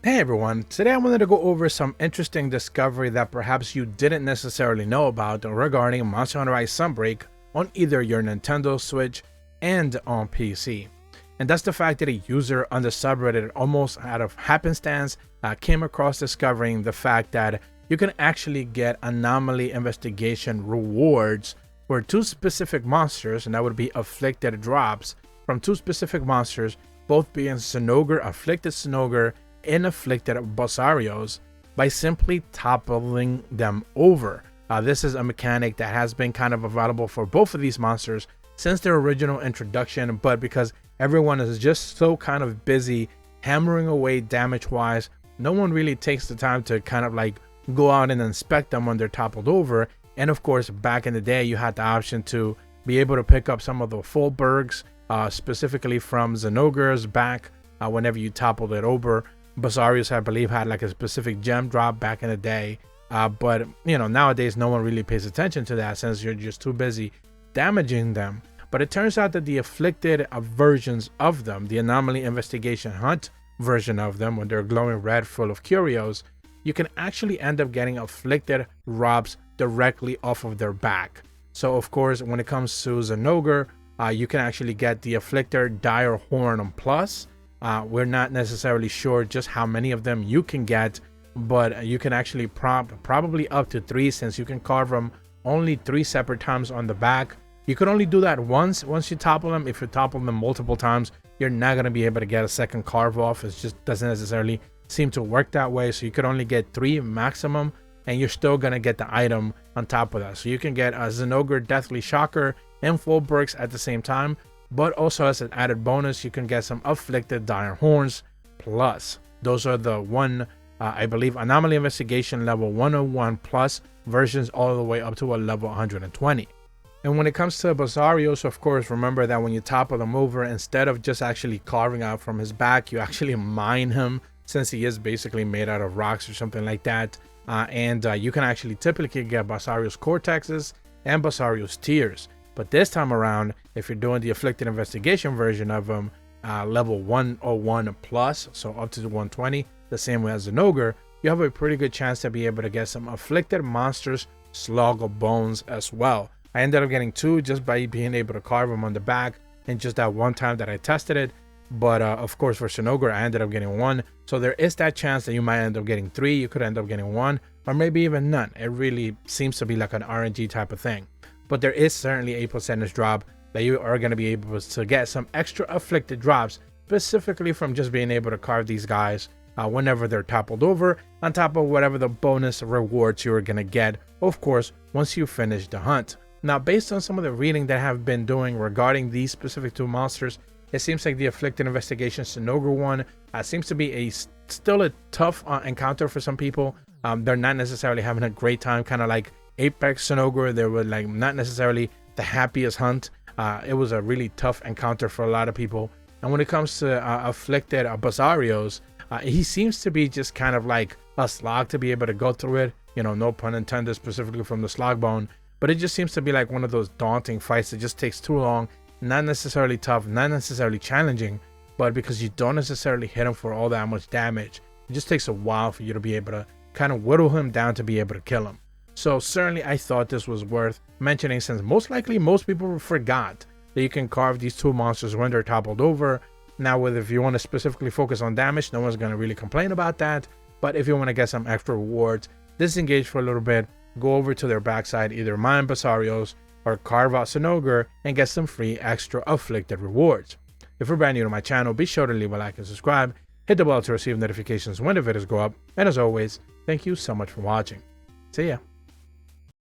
Hey everyone, today I wanted to go over some interesting discovery that perhaps you didn't necessarily know about regarding Monster Hunter Rise Sunbreak on either your Nintendo Switch and on PC. And that's the fact that a user on the subreddit almost out of happenstance came across discovering the fact that you can actually get Anomaly Investigation Rewards for two specific monsters, and that would be afflicted drops from two specific monsters, both being afflicted Snogre and afflicted Bazelgeuse, by simply toppling them over. This is a mechanic that has been kind of available for both of these monsters since their original introduction, but because everyone is just so kind of busy hammering away damage wise, no one really takes the time to kind of like go out and inspect them when they're toppled over. And of course, back in the day, you had the option to be able to pick up some of the Fulbergs, specifically from Zenogre's back whenever you toppled it over. Bazelgeuse, I believe, had like a specific gem drop back in the day, but you know, nowadays no one really pays attention to that since you're just too busy damaging them. But it turns out that the afflicted versions of them, the Anomaly Investigation Hunt version of them, when they're glowing red full of curios, you can actually end up getting afflicted robs directly off of their back. So of course, when it comes to Zenogre, you can actually get the afflicted Dire Horn Plus. We're not necessarily sure just how many of them you can get, but you can actually probably up to 3, since you can carve them only 3 separate times on the back. You can only do that once you topple them. If you topple them multiple times, you're not going to be able to get a second carve off. It just doesn't necessarily seem to work that way. So you could only get 3 maximum, and you're still going to get the item on top of that. So you can get a Zenogre Deathly Shocker and Fulbergs at the same time. But also as an added bonus, you can get some afflicted Dire Horns Plus. Those are the I believe, Anomaly Investigation level 101 plus versions all the way up to a level 120. And when it comes to Bazelgeuse, of course, remember that when you topple them over, instead of just actually carving out from his back, you actually mine him, since he is basically made out of rocks or something like that. You can actually typically get Bazelgeuse Cortexes and Bazelgeuse Tears. But this time around, if you're doing the Afflicted Investigation version of them, level 101 plus, so up to 120, the same way as the Zenogre, you have a pretty good chance to be able to get some Afflicted Monsters Slog of Bones as well. I ended up getting 2 just by being able to carve them on the back, and just that one time that I tested it. But of course, for Zenogre, I ended up getting 1. So there is that chance that you might end up getting 3. You could end up getting 1, or maybe even none. It really seems to be like an RNG type of thing. But there is certainly a percentage drop that you are going to be able to get some extra afflicted drops, specifically from just being able to carve these guys whenever they're toppled over, on top of whatever the bonus rewards you're going to get, of course, once you finish the hunt. Now, based on some of the reading that I have been doing regarding these specific 2 monsters, it seems like the Afflicted Investigation Zenogre one seems to be still a tough encounter for some people. They're not necessarily having a great time, kind of like Apex Zenogre. They were like not necessarily the happiest hunt. It was a really tough encounter for a lot of people. And when it comes to afflicted Bazelgeuse, he seems to be just kind of like a slog to be able to go through it. You know, no pun intended, specifically from the slog bone. But it just seems to be like one of those daunting fights that just takes too long. Not necessarily tough, not necessarily challenging, but because you don't necessarily hit him for all that much damage, it just takes a while for you to be able to kind of whittle him down to be able to kill him. So certainly I thought this was worth mentioning, since most likely most people forgot that you can carve these 2 monsters when they're toppled over. Now, if you want to specifically focus on damage, no one's going to really complain about that. But if you want to get some extra rewards, disengage for a little bit, go over to their backside, either mine Bazelgeuse or carve out Zenogre, and get some free extra afflicted rewards. If you're brand new to my channel, be sure to leave a like and subscribe. Hit the bell to receive notifications when the videos go up. And as always, thank you so much for watching. See ya.